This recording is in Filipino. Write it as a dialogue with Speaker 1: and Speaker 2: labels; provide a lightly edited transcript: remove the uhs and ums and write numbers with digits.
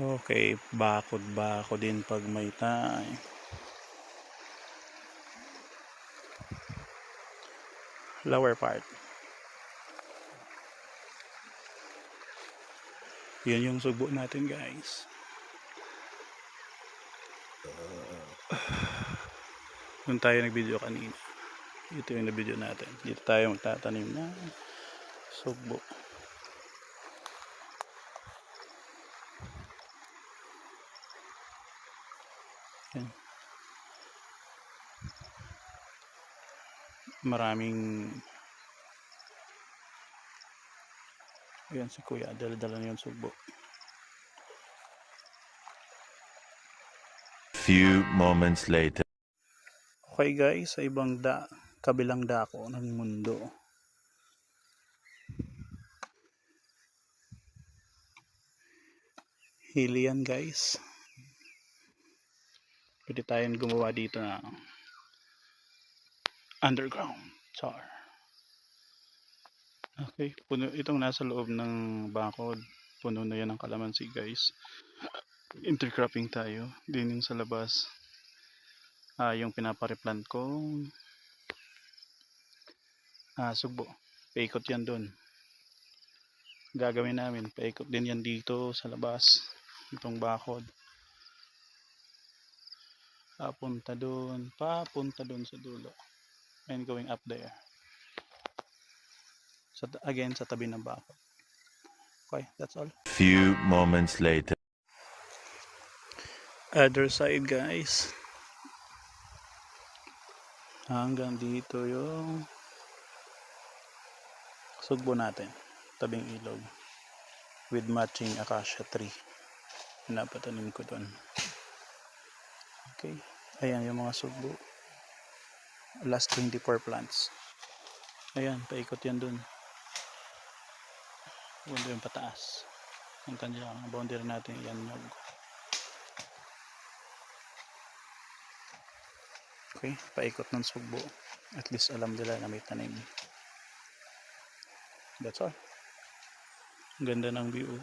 Speaker 1: Okay, bakod ba ako din pag may time? Lower part. Yun yung subo natin, guys. Doon tayo nag-video kanina. Ito yung na-video natin. Dito tayo magtatanim na subo. Yan. Maraming yan si kuya, dala-dala na yung subo.
Speaker 2: Few moments later.
Speaker 1: Okay guys, sa ibang kabilang dako ng mundo. Hili yan guys. Pwede tayong gumawa dito na underground char. Okay, puno itong nasa loob ng bakod. Puno na yan ng kalamansi guys. Intercropping tayo. Din yung sa labas. Yung pinapareplant kong subo. Paikot yan dun. Gagawin namin. Paikot din yan dito sa labas. Itong bakod. Papunta dun sa dulo. And going up there. Again, sa tabi ng bakod. Okay, that's all.
Speaker 2: Few moments later.
Speaker 1: Other side guys. Hanggang dito yung sugbo natin. Tabing ilog. With matching acacia tree. Napatanim ko doon. Okay. Ayan yung mga sugbo. Last 24 plants. Ayan, paikot yan dun. Bundo yung pataas. Ang kanya, ang boundary natin yan yung. Okay, paikot ng sugbo. At least alam nila na may tanim. That's all. Ganda ng view.